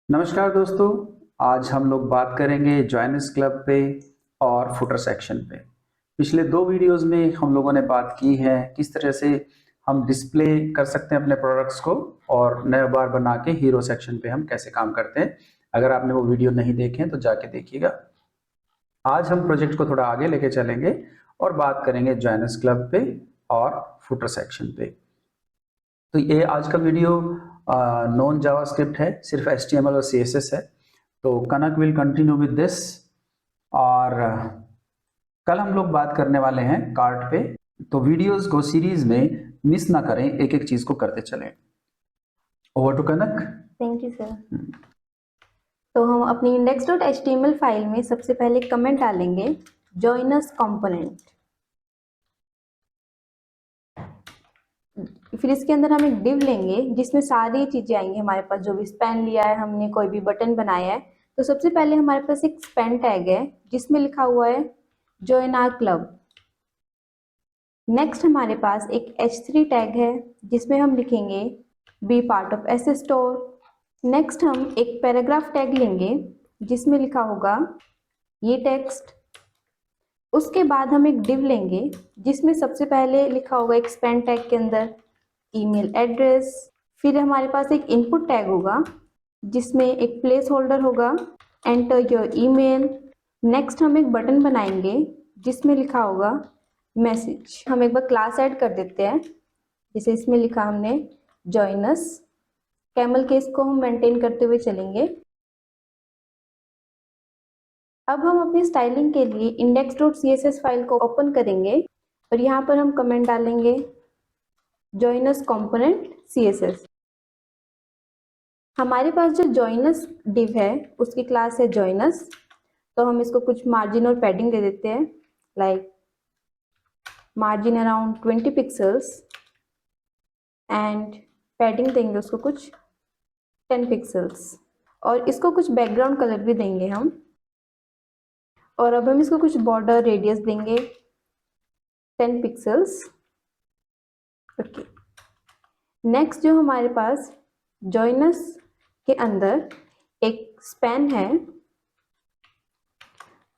नमस्कार दोस्तों। आज हम लोग बात करेंगे जॉइनर्स क्लब पे और फुटर सेक्शन पे। पिछले दो वीडियोस में हम लोगों ने बात की है किस तरह से हम डिस्प्ले कर सकते हैं अपने प्रोडक्ट्स को और नया बार बना के हीरो सेक्शन पे हम कैसे काम करते हैं। अगर आपने वो वीडियो नहीं देखे हैं तो जाके देखिएगा। आज हम प्रोजेक्ट को थोड़ा आगे लेके चलेंगे और बात करेंगे जॉइनर्स क्लब पे और फुटर सेक्शन पे। तो ये आज का वीडियो नॉन जावास्क्रिप्ट है, सिर्फ HTML और CSS है। तो कनक विल कंटिन्यू विद दिस। और कल हम लोग बात करने वाले हैं कार्ट पे। तो वीडियोस को सीरीज में मिस ना करें, एक एक चीज को करते चलें। Over to Kanak. Thank you sir. तो हम अपनी index.html फाइल में सबसे पहले कमेंट डालेंगे जॉइनर्स कंपोनेंट। फिर इसके अंदर हम एक डिव लेंगे जिसमें सारी चीजें आएंगी हमारे पास, जो भी स्पैन लिया है हमने, कोई भी बटन बनाया है। तो सबसे पहले हमारे पास एक स्पैन टैग है जिसमें लिखा हुआ है जॉइन आवर क्लब। नेक्स्ट हमारे पास एक H3 टैग है जिसमें हम लिखेंगे B part of SS store. Next हम एक पैराग्राफ टैग लेंगे जिसमें लिखा होगा ये टेक्स्ट। उसके बाद हम एक डिव लेंगे जिसमें सबसे पहले लिखा होगा एक स्पैन टैग के अंदर ईमेल एड्रेस। फिर हमारे पास एक इनपुट टैग होगा जिसमें एक प्लेस होल्डर होगा एंटर योर ईमेल। नेक्स्ट हम एक बटन बनाएंगे जिसमें लिखा होगा मैसेज। हम एक बार क्लास ऐड कर देते हैं, जैसे इसमें लिखा हमने जॉइनर्स। कैमल केस को हम मेंटेन करते हुए चलेंगे। अब हम अपनी स्टाइलिंग के लिए index.css फाइल को ओपन करेंगे और यहाँ पर हम कमेंट डालेंगे जॉइनर्स कंपोनेंट CSS। हमारे पास जो जॉइनर्स डिव है उसकी क्लास है जॉइनर्स। तो हम इसको कुछ मार्जिन और पैडिंग दे देते हैं, like margin around 20 pixels and padding देंगे उसको कुछ 10 पिक्सल्स। और इसको कुछ बैकग्राउंड कलर भी देंगे हम। और अब हम इसको कुछ बॉर्डर रेडियस देंगे 10 पिक्सल्स। ओके। नेक्स्ट जो हमारे पास जॉइनर्स के अंदर एक स्पैन है,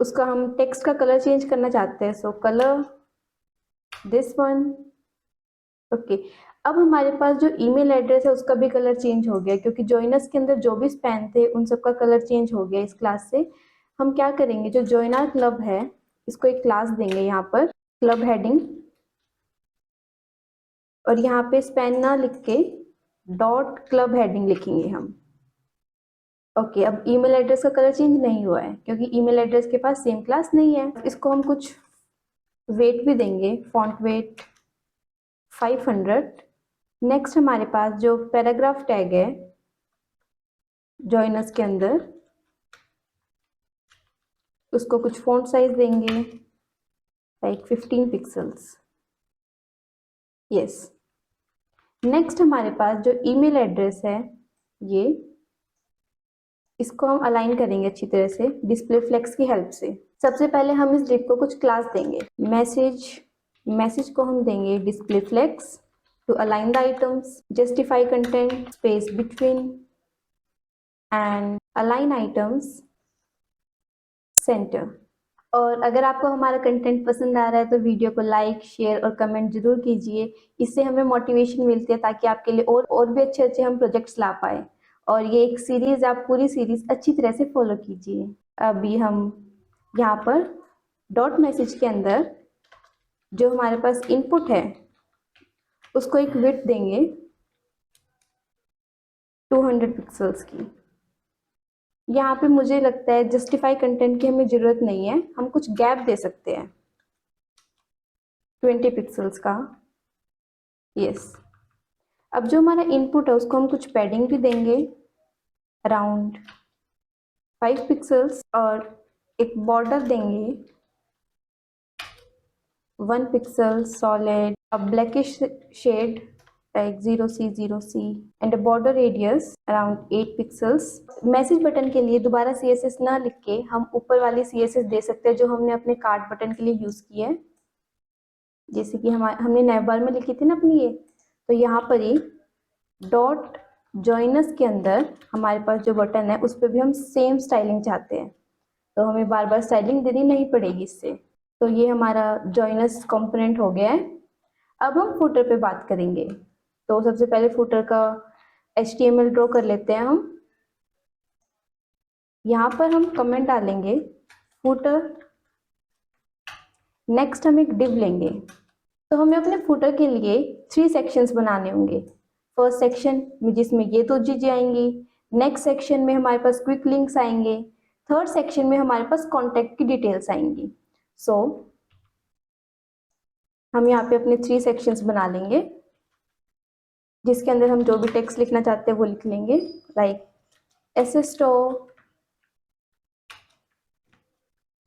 उसका हम टेक्स्ट का कलर चेंज करना चाहते हैं, सो कलर दिस वन। ओके। अब हमारे पास जो ईमेल एड्रेस है उसका भी कलर चेंज हो गया, क्योंकि जॉइनर्स के अंदर जो भी स्पैन थे उन सबका कलर चेंज हो गया इस क्लास से। हम क्या करेंगे, जो जॉइनर क्लब है इसको एक क्लास देंगे यहाँ पर क्लब हेडिंग, और यहाँ पे स्पैन ना लिख के डॉट क्लब हेडिंग लिखेंगे हम। ओके। अब ईमेल एड्रेस का कलर चेंज नहीं हुआ है क्योंकि ईमेल एड्रेस के पास सेम क्लास नहीं है। इसको हम कुछ वेट भी देंगे, फॉन्ट वेट 500। नेक्स्ट हमारे पास जो पैराग्राफ टैग है जॉइनर्स के अंदर, उसको कुछ फॉन्ट साइज देंगे लाइक 15 पिक्सल्स। यस। नेक्स्ट हमारे पास जो ईमेल एड्रेस है ये, इसको हम अलाइन करेंगे अच्छी तरह से डिस्प्ले फ्लेक्स की हेल्प से। सबसे पहले हम इस डिव को कुछ क्लास देंगे। मैसेज को हम देंगे display flex to align the items, justify content space between and align items centre. और अगर आपको हमारा कंटेंट पसंद आ रहा है तो वीडियो को लाइक, शेयर और कमेंट जरूर कीजिए। इससे हमें मोटिवेशन मिलती है ताकि आपके लिए और भी अच्छे अच्छे हम प्रोजेक्ट्स ला पाए। और ये एक सीरीज, आप पूरी सीरीज अच्छी तरह से फॉलो कीजिए। अभी हम यहाँ पर डॉट मैसेज के अंदर जो हमारे पास इनपुट है उसको एक विड्थ देंगे 200 पिक्सल्स की। यहाँ पे मुझे लगता है जस्टिफाई कंटेंट की हमें जरूरत नहीं है, हम कुछ गैप दे सकते हैं 20 पिक्सल्स का। यस। अब जो हमारा इनपुट है उसको हम कुछ पैडिंग भी देंगे अराउंड 5 पिक्सल्स, और एक बॉर्डर देंगे 1 pixel solid, a blackish shade like 0C and a border radius around 8 pixels। Message button के लिए दोबारा CSS ना लिख के हम ऊपर वाली CSS दे सकते हैं जो हमने अपने कार्ड बटन के लिए यूज की है, जैसे कि हमने नैवबार में लिखी थी ना अपनी ये। तो यहाँ पर ही डॉट जॉइनस के अंदर हमारे पास जो बटन है उस पर भी हम सेम स्टाइलिंग चाहते हैं, तो हमें बार बार स्टाइलिंग देनी नहीं पड़ेगी इससे। तो ये हमारा जॉइनस कंपोनेंट हो गया है। अब हम फुटर पे बात करेंगे। तो सबसे पहले फुटर का HTML ड्रॉ कर लेते हैं हम। यहाँ पर हम कमेंट डालेंगे फुटर। नेक्स्ट हम एक डिव लेंगे। तो हमें अपने फुटर के लिए 3 सेक्शंस बनाने होंगे। फर्स्ट सेक्शन में जिसमें ये 2 चीजें आएंगी, नेक्स्ट सेक्शन में हमारे पास क्विक लिंक्स आएंगे, थर्ड सेक्शन में हमारे पास कॉन्टैक्ट की डिटेल्स आएंगी। सो हम यहाँ पे अपने 3 सेक्शंस बना लेंगे, जिसके अंदर हम जो भी टेक्स्ट लिखना चाहते हैं वो लिख लेंगे, लाइक SS स्टोर,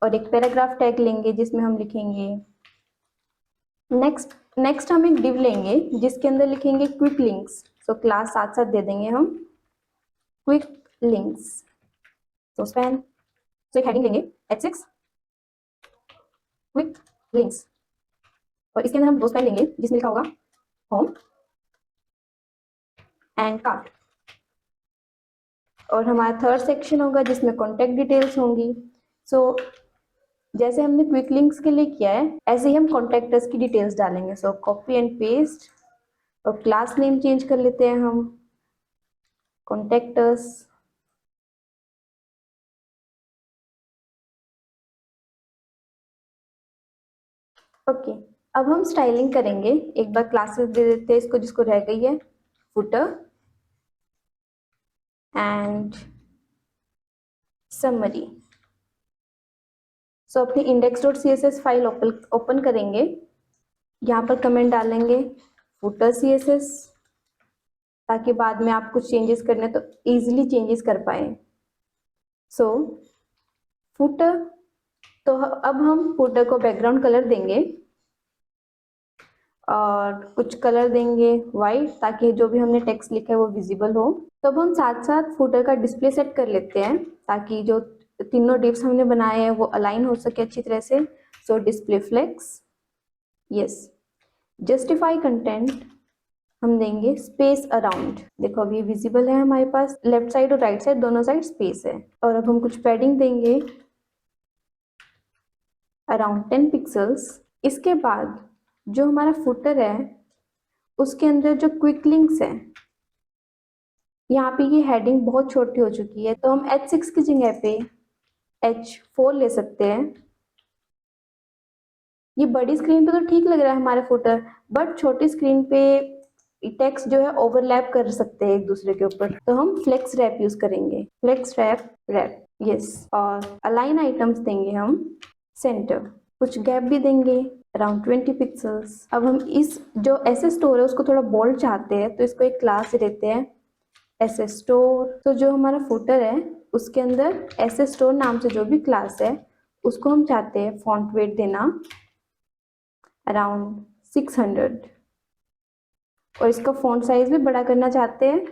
और एक पैराग्राफ टैग लेंगे जिसमें हम लिखेंगे नेक्स्ट हम एक डिव लेंगे जिसके अंदर लिखेंगे क्विक लिंक्स। सो क्लास साथ साथ दे देंगे हम क्विक लिंक्स। तो स्पैन, तो एक हेडिंग लेंगे H6 क्विक लिंक्स, और इसके अंदर हम 2 स्पैन लेंगे जिसमें लिखा होगा होम एंड कार्ट, और हमारा थर्ड सेक्शन होगा जिसमें कॉन्टैक्ट डिटेल्स होंगी। सो जैसे हमने क्विक लिंक्स के लिए किया है ऐसे ही हम कॉन्टैक्टर्स की डिटेल्स डालेंगे। सो कॉपी एंड पेस्ट, और क्लास नेम चेंज कर लेते हैं हम कॉन्टैक्टर्स। ओके, अब हम स्टाइलिंग करेंगे। एक बार क्लासेस दे देते हैं इसको जिसको रह गई है, फुटर एंड समरी। सो अपनी index.css फाइल ओपन करेंगे। यहाँ पर कमेंट डालेंगे फुटर CSS, ताकि बाद में आप कुछ चेंजेस करने तो इजीली चेंजेस कर पाए। सो फुटर, तो अब हम फुटर को बैकग्राउंड कलर देंगे और कुछ कलर देंगे वाइट, ताकि जो भी हमने टेक्स्ट लिखा है वो विजिबल हो। तो अब हम साथ साथ फुटर का डिस्प्ले सेट कर लेते हैं ताकि जो तीनों डिव्स हमने बनाए हैं वो अलाइन हो सके अच्छी तरह से। So display flex, yes, justify content हम देंगे स्पेस अराउंड। देखो अभी विजिबल है हमारे पास, लेफ्ट साइड और राइट साइड दोनों साइड स्पेस है। और अब हम कुछ पैडिंग देंगे अराउंड 10 पिक्सल्स। इसके बाद जो हमारा फुटर है उसके अंदर जो क्विक लिंक्स है, यहाँ पे ये हेडिंग बहुत छोटी हो चुकी है, तो हम H6 की जगह पे H4 ले सकते हैं। ये बड़ी स्क्रीन पे तो ठीक लग रहा है हमारा फुटर, बट छोटी स्क्रीन पे टेक्स्ट जो है ओवरलैप कर सकते हैं एक दूसरे के ऊपर, तो हम फ्लेक्स रैप यूज करेंगे, फ्लेक्स रैप, यस। और अलाइन आइटम्स देंगे हम सेंटर, कुछ गैप भी देंगे अराउंड 20 पिक्सल्स। अब हम इस जो SS स्टोर है उसको थोड़ा बोल्ड चाहते हैं, तो इसको एक क्लास देते हैं SS स्टोर। तो जो हमारा फुटर है उसके अंदर SS स्टोर नाम से जो भी क्लास है उसको हम चाहते हैं फॉन्ट वेट देना अराउंड 600, और इसका फॉन्ट साइज भी बड़ा करना चाहते हैं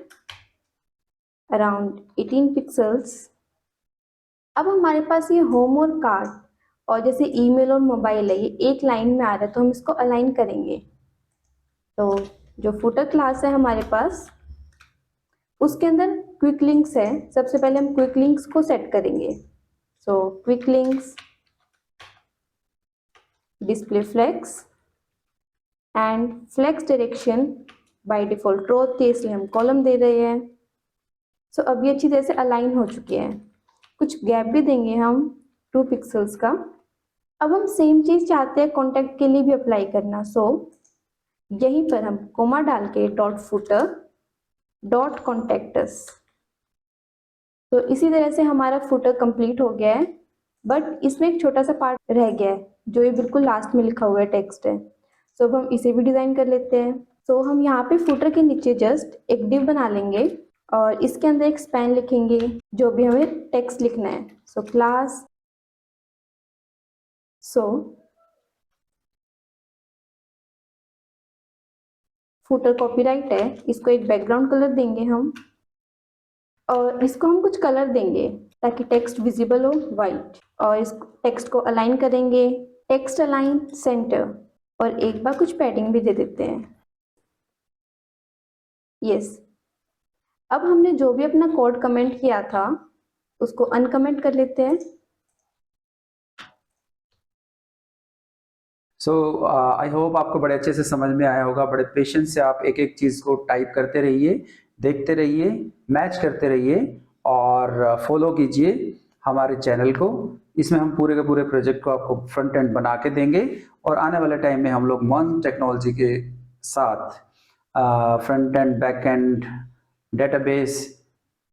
अराउंड 18 पिक्सल्स। अब हमारे पास ये होम और कार्ट और जैसे ईमेल और मोबाइल है ये एक लाइन में आ रहा है, तो हम इसको अलाइन करेंगे। तो जो फुटर क्लास है हमारे पास उसके अंदर क्विक लिंक्स है, सबसे पहले हम क्विक लिंक्स को सेट करेंगे। So quick links, display flex and flex direction by default row थे इसलिए हम कॉलम दे रहे हैं। सो अब ये अच्छी तरह से अलाइन हो चुकी है। कुछ गैप भी देंगे हम 2 पिक्सल्स का। अब हम सेम चीज चाहते हैं कॉन्टैक्ट के लिए भी अप्लाई करना। सो यहीं पर हम कोमा डाल के डॉट फुटर डॉट कॉन्टैक्टस। तो इसी तरह से हमारा फुटर कंप्लीट हो गया है, बट इसमें एक छोटा सा पार्ट रह गया है जो ये बिल्कुल लास्ट में लिखा हुआ है टेक्स्ट है। सो अब हम इसे भी डिजाइन कर लेते हैं। सो हम यहाँ पे फुटर के नीचे जस्ट एक डिव बना लेंगे और इसके अंदर एक स्पैन लिखेंगे जो भी हमें टेक्स्ट लिखना है। सो क्लास, सो फुटर कॉपीराइट है, इसको एक बैकग्राउंड कलर देंगे हम, और इसको हम कुछ कलर देंगे ताकि टेक्स्ट विजिबल हो वाइट, और इस टेक्स्ट को अलाइन करेंगे टेक्स्ट अलाइन सेंटर, और एक बार कुछ पैडिंग भी दे देते हैं, यस। अब हमने जो भी अपना कोड कमेंट किया था उसको अनकमेंट कर लेते हैं। सो आई होप आपको बड़े अच्छे से समझ में आया होगा। बड़े पेशेंस से आप एक एक चीज़ को टाइप करते रहिए, देखते रहिए, मैच करते रहिए और फॉलो कीजिए हमारे चैनल को। इसमें हम पूरे के पूरे प्रोजेक्ट को आपको फ्रंट एंड बना के देंगे और आने वाले टाइम में हम लोग मॉन टेक्नोलॉजी के साथ front end, back and, database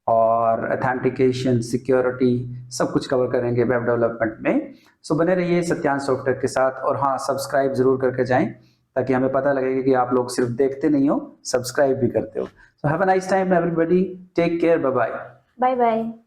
और ऑथेंटिकेशन, सिक्योरिटी सब कुछ कवर करेंगे वेब डेवलपमेंट में। सो बने रहिए सत्यांश सॉफ्टवेयर के साथ और हाँ, सब्सक्राइब जरूर करके जाएं ताकि हमें पता लगेगा कि आप लोग सिर्फ देखते नहीं हो, सब्सक्राइब भी करते हो। So have a nice time everybody, take care, bye bye. Bye bye.